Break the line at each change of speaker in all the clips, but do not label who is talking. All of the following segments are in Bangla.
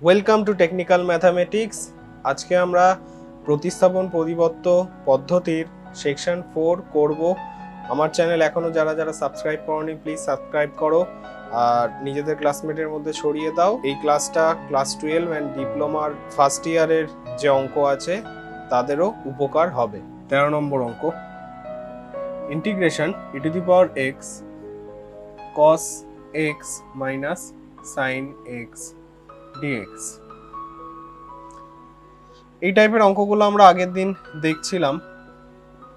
Welcome to technical mathematics. আজকে আমরা প্রতিস্থাপন পরিবর্ত পদ্ধতির সেকশন 4 করব। আমার চ্যানেল এখনো যারা যারা সাবস্ক্রাইব করোনি প্লিজ সাবস্ক্রাইব করো আর নিজেদের ক্লাসমেটের মধ্যে ছড়িয়ে দাও। এই ক্লাসটা ক্লাস 12 অ্যান্ড ডিপ্লোমার ফার্স্ট ইয়ারের যে অঙ্ক আছে তাদেরও উপকার হবে। 13 নম্বর অঙ্ক, integration e to the power x cos x minus sine x dx. এই টাইপের অঙ্কগুলো আমরা আগের দিন দেখছিলাম।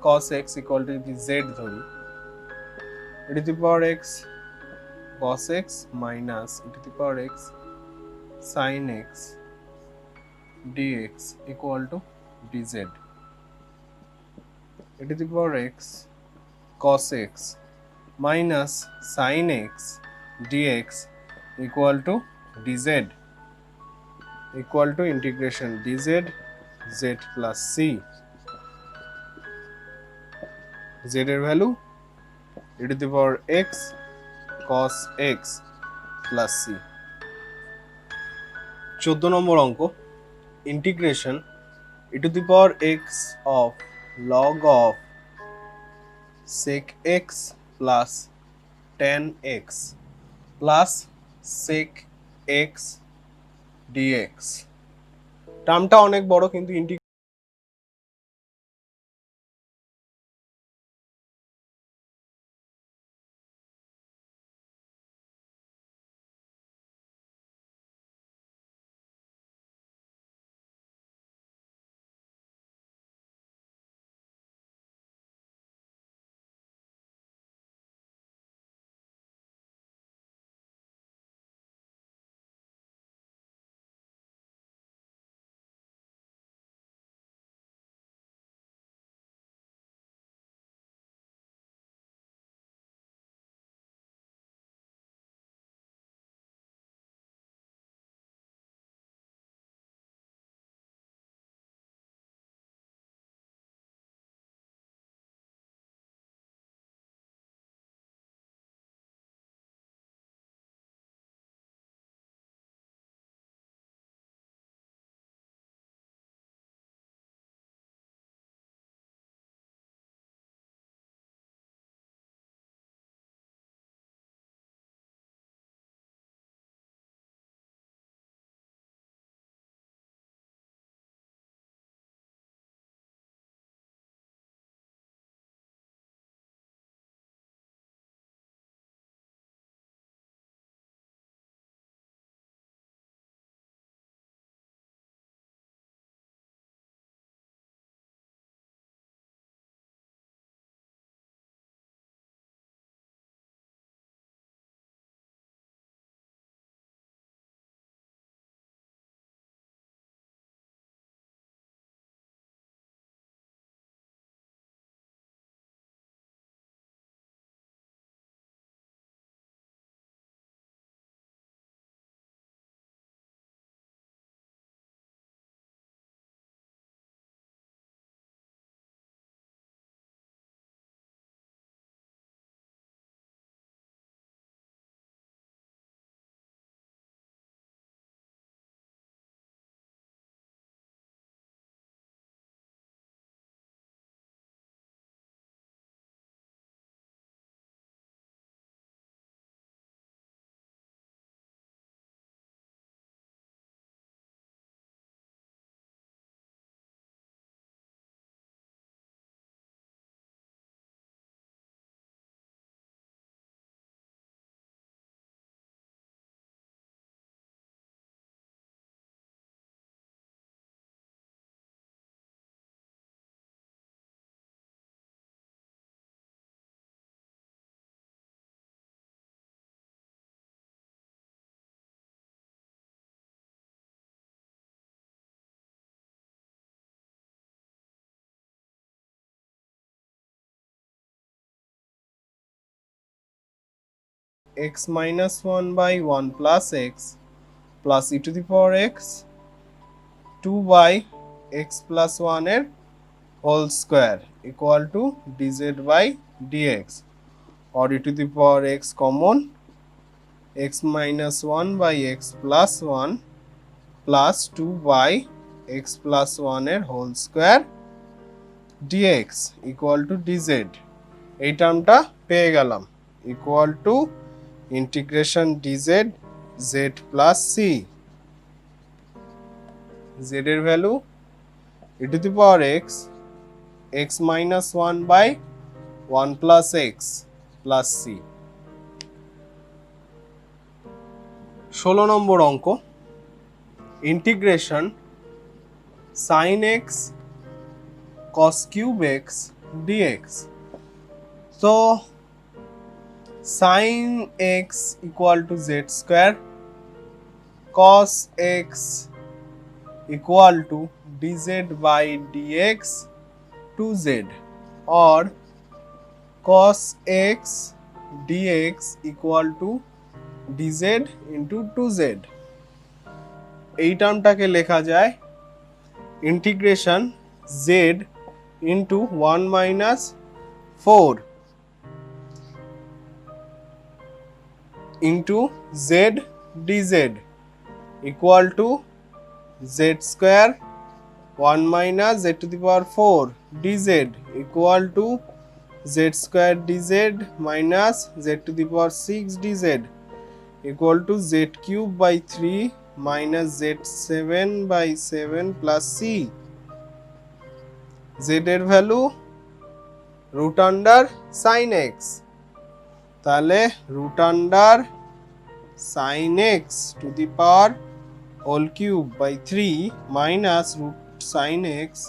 cos x equal to যদি z ধরি, e to the power x cos x minus e to the power x sin x dx equal to dz, e to the power x cos x minus sin x dx equal to dz equal to integration dz z plus c, z এর value e to the power x cos x plus c। 14 নম্বর অঙ্ক, integration e to the power x of log of sec x plus tan x plus sec x dx। টার্মটা অনেক বড় কিন্তু x minus 1 by 1 plus x plus e to the power x 2 by x plus 1 এর whole square equal to dz by dx, or e to the power x common x minus 1 by x plus 1 plus 2/x plus 1 এর whole square dx equal to dz। এই টার্মটা পেয়ে গেলাম, equal to integration dz z plus c। z এর value e to the power x minus 1/1 plus x plus c। 16 নম্বর অঙ্ক, integration sin x cos cube x dx। So sin x equal to z square, cos x equal to dz by dx 2z, or cos x dx equal to dz into 2z। এই টার্মটাকে লেখা যায় integration z into 1 minus 4 into z dz equal to z square 1 minus z to the power 4 dz equal to z square dz minus z to the power 6 dz equal to z cube by 3 minus z7 by 7 plus c। z এর value root under sign x, তাহলে root under sign x to the power whole cube by 3 minus root sign x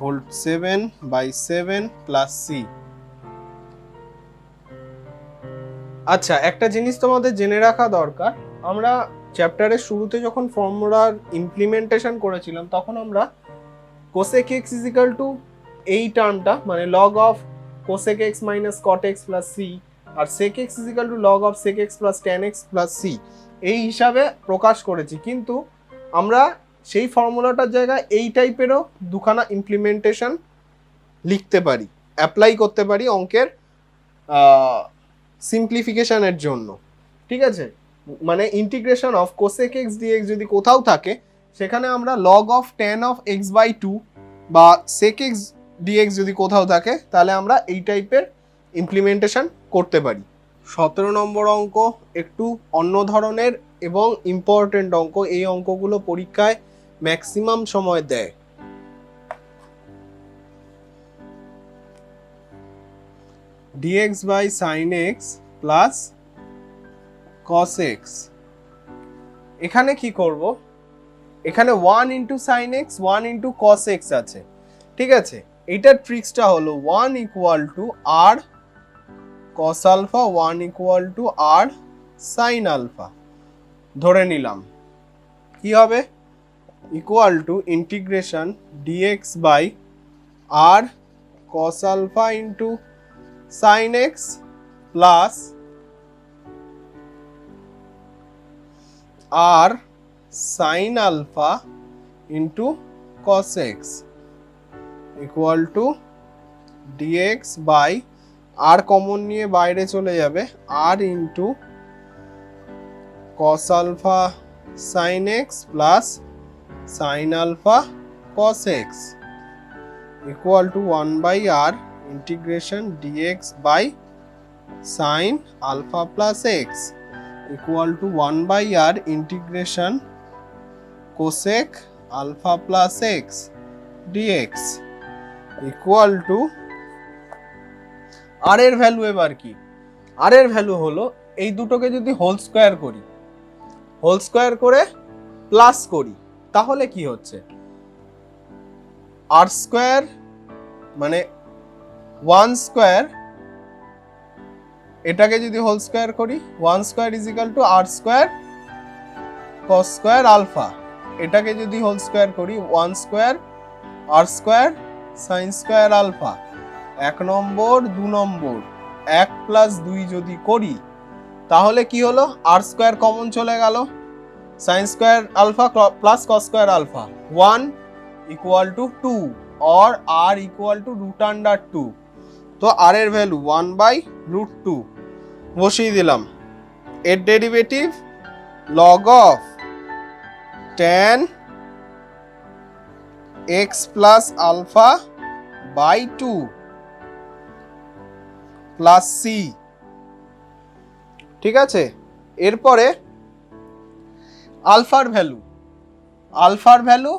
whole 7 by 7 plus c. আচ্ছা, একটা জিনিস তোমাদের জেনে রাখা দরকার, আমরা চ্যাপ্টারের শুরুতে যখন ফর্মুলার ইমপ্লিমেন্টেশন করেছিলাম তখন আমরা cosec x is equal to এই টার্মটা মানে log of cosec x minus cot x plus c R sec x is equal to log of sec x plus tan x plus c এই হিসাবে প্রকাশ করেছি, কিন্তু আমরা সেই ফর্মুলাটার জায়গায় এই টাইপেরও দুখানা ইমপ্লিমেন্টেশন লিখতে পারি, অ্যাপ্লাই করতে পারি অঙ্কের সিম্পলিফিকেশনের জন্য। ঠিক আছে, মানে integration of cosec x dx যদি কোথাও থাকে সেখানে আমরা log of tan of x by 2 বা sec x dx যদি কোথাও থাকে তাহলে আমরা এই টাইপের ইমপ্লিমেন্টেশন করতে পারি। 17 নম্বর অঙ্ক একটু অন্য ধরনের এবং ইম্পর্টেন্ট অঙ্ক, এই অঙ্কগুলো পরীক্ষায় ম্যাক্সিমাম সময় দেয়। dx by sin x plus cos x। এখানে কি করব, এখানে 1 into sin x 1 into cos x আছে। ঠিক আছে, এইটার ট্রিক্সটা হলো 1 equal to r cos alpha 1 equal to r sin alpha ধরে নিলাম। কি হবে, equal to integration dx by r cos alpha into sin x plus r sin alpha into cos x equal to dx by r common নিয়ে বাইরে চলে যাবে r into cos alpha sin x plus sin alpha cos x equal to 1 by r integration dx by sin alpha plus x equal to 1 by r integration cosec alpha plus x dx equal to r এর ভ্যালু এবার কি, r এর ভ্যালু হলো এই দুটোকে যদি হোল স্কয়ার করি, হোল স্কয়ার করে প্লাস করি তাহলে কি হচ্ছে, r স্কয়ার মানে 1 স্কয়ার, এটাকে যদি হোল স্কয়ার করি 1 square is equal to r square cos square alpha, এটাকে যদি হোল স্কয়ার করি 1 square r square sin square alpha. 1 নম্বর 2 নম্বর 1 প্লাস 2 যদি করি তাহলে কি হলো, r স্কয়ার কমন চলে গেল, sin square alpha plus cos square alpha 1 equal to 2 or r equal to root under 2। তো r এর ভ্যালু 1 বাই রুট 2 বসিয়ে দিলাম। এর derivative log of tan x plus alpha by 2 plus c। ঠিক আছে, এরপরে আলফার ভ্যালু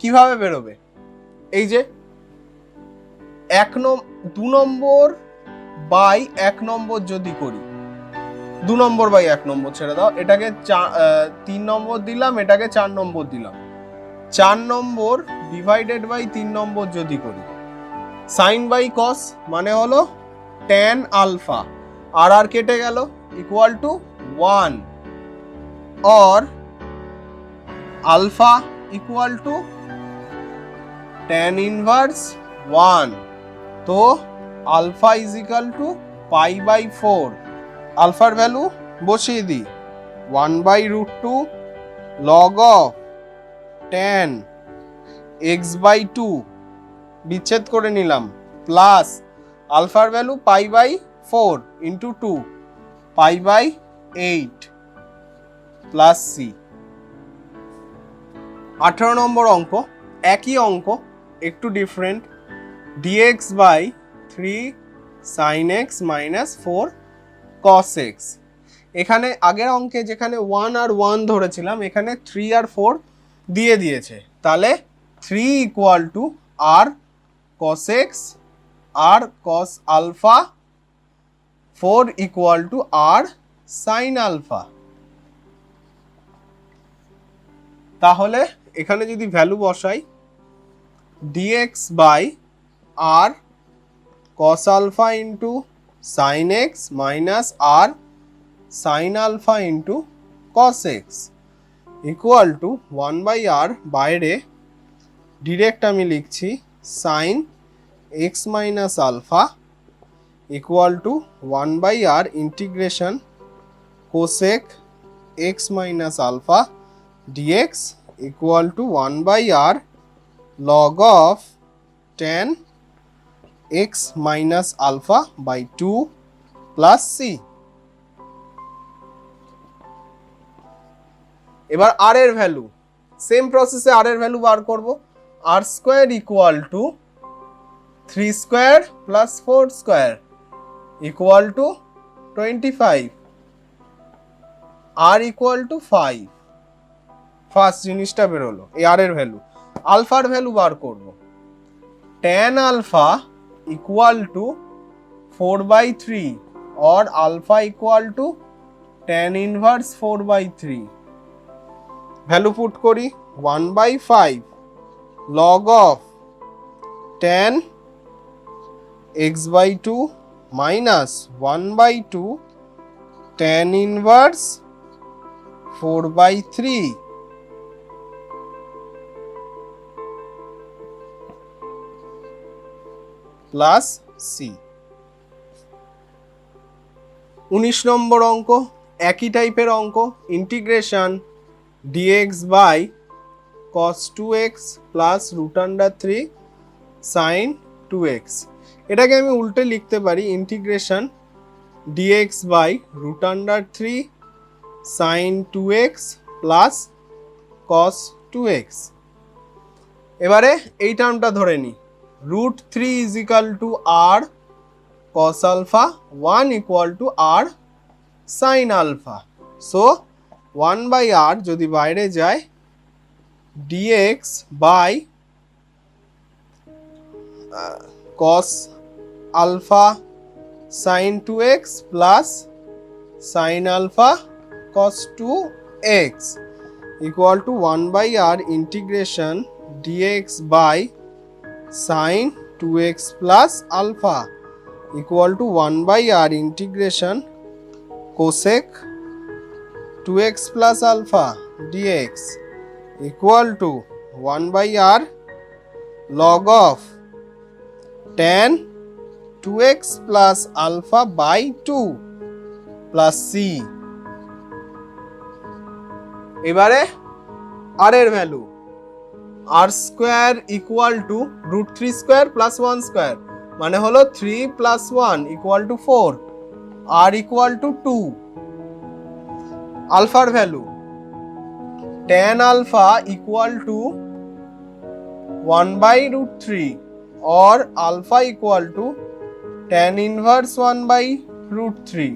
কিভাবে বেরোবে? এই যে 2 নম্বর বাই 1 নম্বর যদি করি, 2 নম্বর বাই 1 নম্বর ছেড়ে দাও, এটাকে 3 নম্বর দিলাম, এটাকে 4 নম্বর দিলাম, 4 নম্বর ডিভাইডেড বাই 3 নম্বর যদি করি, সাইন বাই কস মানে হলো tan আলফা, আর আর কেটে গেল, ইকুয়াল টু 1, और alpha equal to tan inverse 1, तो alpha is equal to pi by 4। अल्फार वैल्यू बसिए दी 1 by √2 log of tan x by 2 विच्छेद करे निलाम प्लस अल्फार value pi by 4 into 2 pi by 8 plus c. 18 নম্বর অঙ্ক, একই অঙ্ক একটু different, dx by 3 sin x minus 4 cos x। এখানে আগের অঙ্কে যেখানে 1 আর 1 ধরেছিলাম, এখানে 3 আর 4 দিয়ে দিয়েছে, তাহলে 3 equal to r cos x r cos alpha, 4 equal to r sin alpha. তাহলে এখানে যদি ভ্যালু বসাই, dx by r cos alpha into sin x minus r sin alpha into cos x equal to 1 by r, বাইরে ডিরেক্ট আমি লিখছি sin x minus alpha equal to 1 by r integration cosec x minus alpha dx equal to 1 by r log of tan x minus alpha by 2 plus c। এবার r এর ভ্যালু, সেম প্রসেসে r এর ভ্যালু বার করব, r square equal to 3 square plus 4 square equal to 25, r equal two 5। First জিনিসটা বেরোলো, এই আর এর ভ্যালু। আলফার ভ্যালু বার করব, tan alpha equal to 4 by 3 और alpha equal to tan inverse 4 by 3। Value put করি, 1 by 5 log of tan x by 2 minus 1 by 2 tan inverse 4 by 3 plus C. 19 নম্বর অঙ্ক, একই টাইপের অঙ্ক, integration dx by cos 2x plus √3 sin 2x। এটাকে আমি উল্টে লিখতে পারি, integration dx by √3 sin 2x plus cos 2x। এবারে এই টার্মটা ধরে নিই, √3 is equal to r cos alpha, 1 equal to r sin alpha, so 1 by r যদি বাইরে যায়, dx by cos alpha sin 2x plus sin alpha cos 2x equal to 1 by r integration dx by sin 2x plus alpha equal to 1 by r integration cosec 2x plus alpha dx equal to 1 by r log of tan 2x plus alpha by 2 plus c। এবারে r এর value, r square equal to √3 square plus 1 square মানে হলো 3 plus 1 equal to 4, r equal to 2। আলফার value tan alpha equal to 1 by root 3 or alpha equal to tan inverse 1 by root 3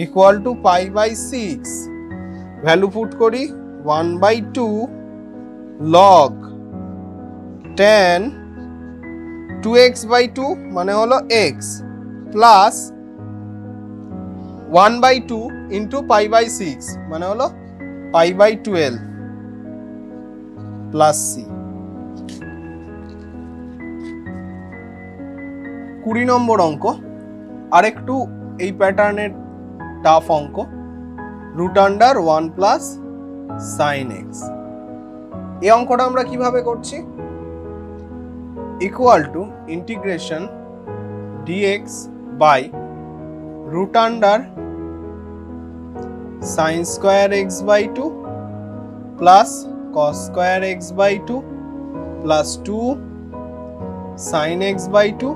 equal to pi by 6. Value put করি 1 by 2 log tan 2x by 2 মানে হলো x plus 1 by 2 into pi by 6 মানে হলো pi by 12 plus c। 20 নম্বর অঙ্ক আরেকটু এই প্যাটার্নের টাফ অঙ্ক root under 1 plus sin x। এই অঙ্কটা আমরা কিভাবে করছি equal to integration dx by root under sin square x by 2 plus cos square x by 2 plus 2 sin x by 2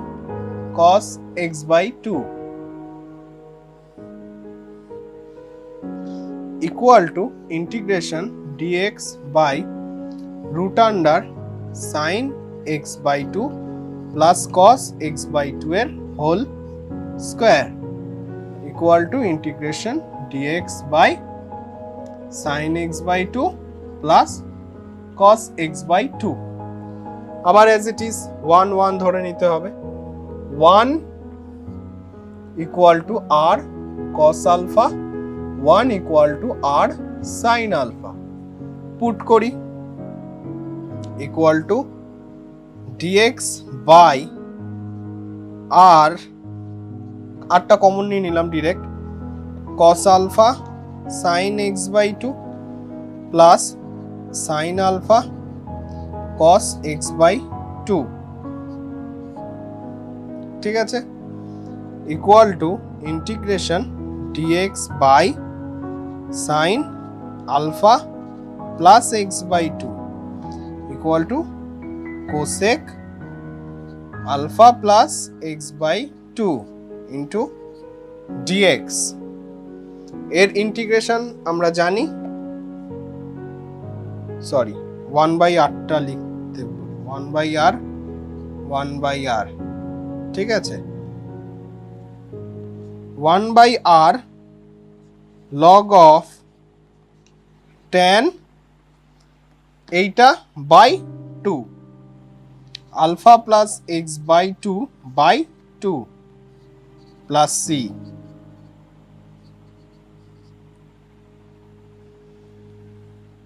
cos x by 2 equal to integration dx by root under sin x by 2 plus cos x by 2 এর whole square equal to integration dx by sin x by 2 plus cos x by 2 আবার as it is 1 1 ধরে নিতে হবে 1 equal to r cos alpha 1 equal to r sin alpha put করি equal to dx by r আরটা কমন নিয়ে নিলাম direct cos alpha sin x by 2 plus sin alpha cos x by 2 ঠিক আছে equal to integration dx by sin alpha plus x by 2 equal to cosec alpha plus x by 2 into dx এর ইন্টিগ্রেশন আমরা জানি সরি 1 by r টা লিখতে 1 by r 1 by r ঠিক আছে 1 by r log of tan এইটা by 2 alpha plus x by 2 by 2 plus c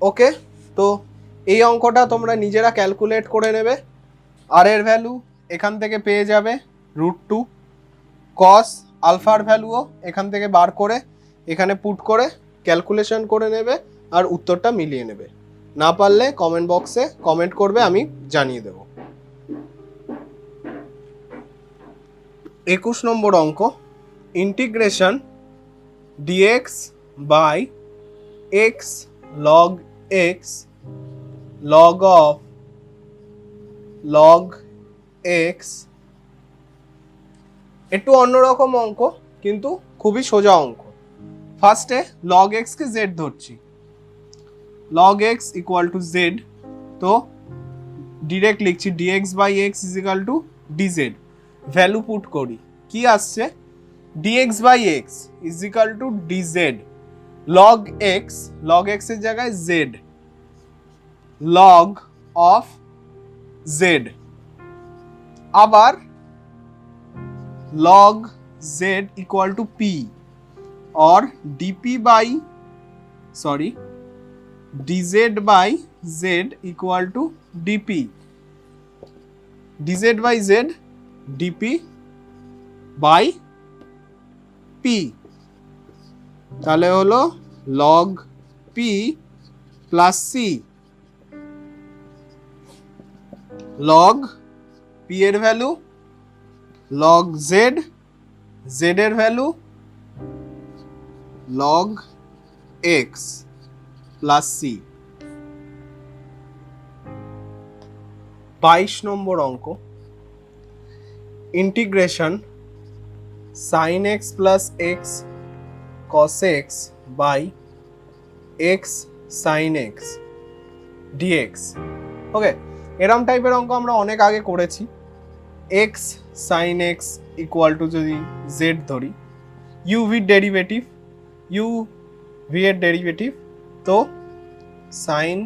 ওকে তো এই অঙ্কটা তোমরা নিজেরা ক্যালকুলেট করে নেবে আর এর ভ্যালু এখান থেকে পেয়ে যাবে √2 cos আলফার ভ্যালুও এখান থেকে বার করে এখানে পুট করে ক্যালকুলেশন করে নেবে আর উত্তরটা মিলিয়ে নেবে না পারলে কমেন্ট বক্সে কমেন্ট করবে আমি জানিয়ে দেব 21 নম্বর অঙ্ক integration dx by x log x log of log x একটু অন্যরকম অঙ্ক কিন্তু খুবই সোজা অঙ্ক ফার্স্টে log x কে z ধরছি log x equal to z তো ডিরেক্ট লিখছি dx by x is equal to dz value put করি কি আসছে dx by x is equal to dz log x এর জায়গায় z log of z আবার log z equal to p or dp by dz by z equal to dp dz by z dp by p তাহলে হলো log p plus c log p এর ভ্যালু log z এর value log x plus c 22 নম্বর অঙ্ক integration sin x plus x cos x by x sin x d x. Okay, এরম টাইপের অঙ্ক আমরা অনেক আগে করেছি। X sine x equal to যদি জেড ধরি, ইউভির ডেরিভেটিভ, ইউ ভি এর ডেরিভেটিভ, তো sine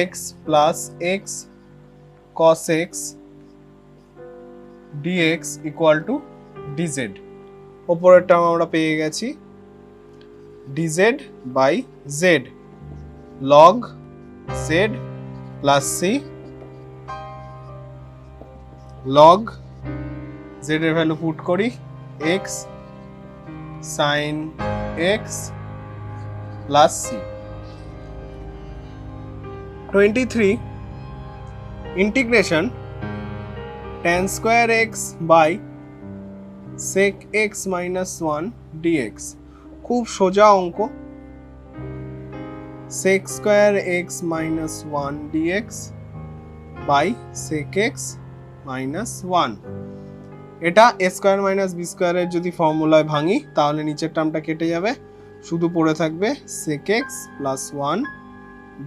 x plus x cos x d x equal to d z. ওপরের টার্ম আমরা পেয়ে গেছি d z by z log z plus c log z এর ভ্যালু পুট করি x sine x plus c. 23 integration tan square x by sec x minus 1 dx। খুব সোজা অঙ্ক, sec square x minus 1 dx by sec x minus 1। এটা a square minus b square এর যদি ফর্মুলায় ভাঙি তাহলে নিচের টার্মটা কেটে যাবে, শুধু পড়ে থাকবে sec x plus 1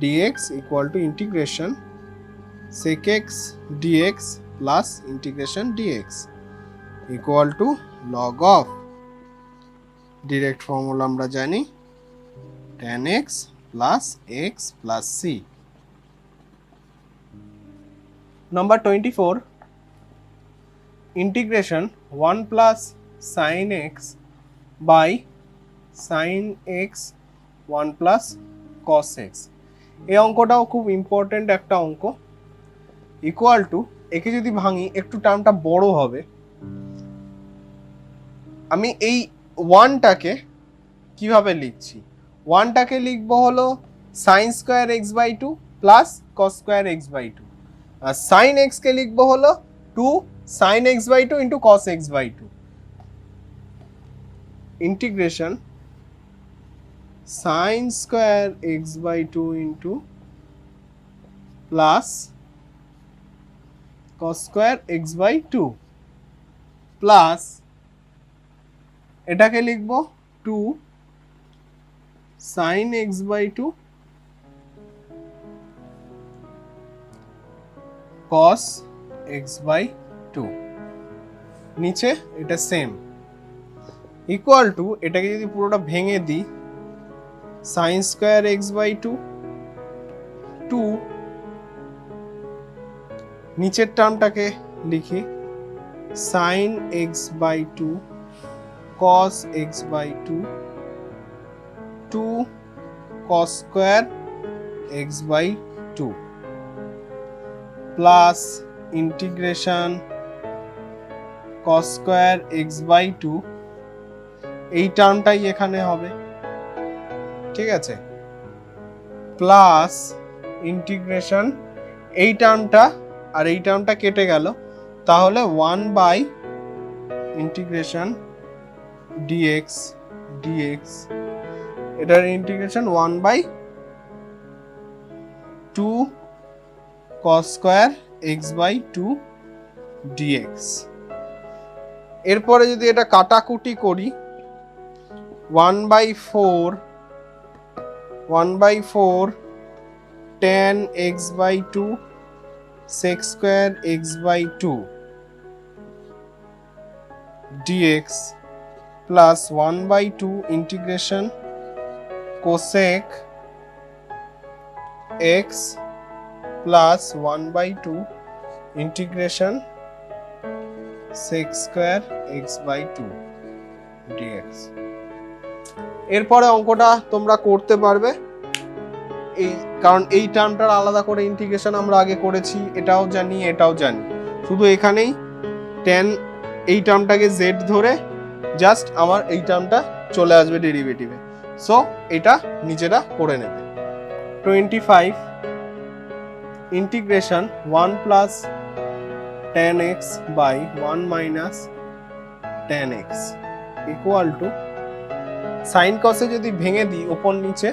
dx equal to integration sec x dx plus integration dx equal to log of direct formula আমরা জানি tan x plus x plus c। Number 24 integration 1 plus sin x by sin x 1 plus cos x। এই অঙ্কটাও খুব ইম্পর্টেন্ট একটা অঙ্ক। ইকুয়াল টু, একে যদি ভাঙি একটু টার্মটা বড় হবে, আমি এই ওয়ানটাকে কিভাবে লিখছি, ওয়ানটাকে লিখবো হলো sine square x by two plus cos square x by two, আর সাইন এক্স কে লিখবো হলো 2 sine x by two into cos x by two. Integration sine square x by two into plus cos square x by 2 plus এটাকে লিখব 2 sin x by 2 cos x by 2, নিচে এটা সেম ইকুয়াল টু, এটাকে যদি পুরোটা ভেঙে দিই sin square x by 2 2 নিচের টার্মটাকে লিখি sin x by 2 cos x by 2 2 cos square x by 2 plus integration cos square x by 2, এই টার্মটাই এখানে হবে, ঠিক আছে, প্লাস ইন্টিগ্রেশন এই টার্মটা আর এই টার্মটা কেটে গেল, তাহলে 1 বাই ইন্টিগ্রেশন dx dx, এটার integration 1 by 2 cos square x by 2 dx। এরপরে যদি এটা কাটাকুটি করি 1 by 4 tan x by 2 sec square x by 2 dx plus 1 by 2 integration cosec x plus 1 by 2 integration sec square x by 2 dx। এরপরে অঙ্কটা তোমরা করতে পারবে, এই কারণ এই টার্মটার আলাদা করে ইন্টিগ্রেশন আমরা আগে করেছি, এটাও জানি এটাও জানি, শুধু এখানেই tan এই টার্মটাকে z ধরে জাস্ট আমার এই টার্মটা চলে আসবে ডেরিভেটিভে, সো এটা নিজেরা করে নেবে। 25 integration 1 plus tan x by 1 minus tan x equal to, sine কসে যদি ভেঙে দিই ওপর নিচে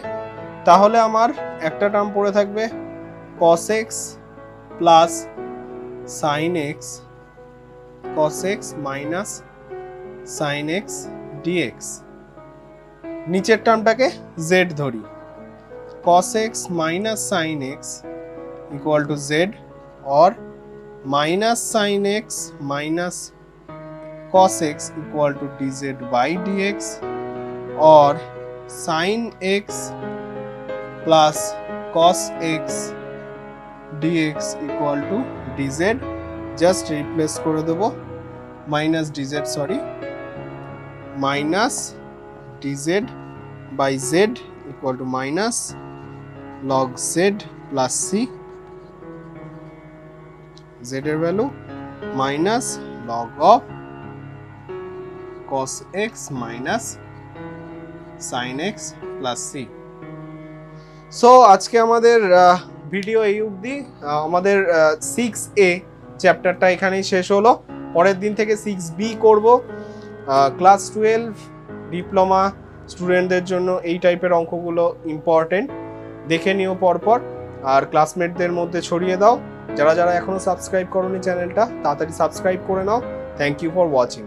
তাহলে আমার একটা টার্ম পড়ে থাকবে cos x plus sin x cos x minus sin x dx। নিচের টার্মটাকে z ধরি, cos x minus sin x equal to z, or minus sin x minus cos x equal to dz by dx, or sin x plus cos x dx equal to dz. Just replace করে দেব minus dz, sorry, minus dz by z equal to minus log z plus c, z এর value minus log of cos x minus sin x plus c. So আজকে আমাদের ভিডিও এই অবধি। আমাদের 6A চ্যাপ্টারটা এখানেই শেষ হলো। পরের দিন থেকে 6B করব। ক্লাস 12 ডিপ্লোমা স্টুডেন্টদের জন্য এই টাইপের অঙ্কগুলো ইম্পর্টেন্ট, দেখে নিও পরপর, আর ক্লাসমেটদের মধ্যে ছড়িয়ে দাও। যারা যারা এখনো সাবস্ক্রাইব করোনি চ্যানেলটা, তাড়াতাড়ি সাবস্ক্রাইব করে নাও। Thank you for watching.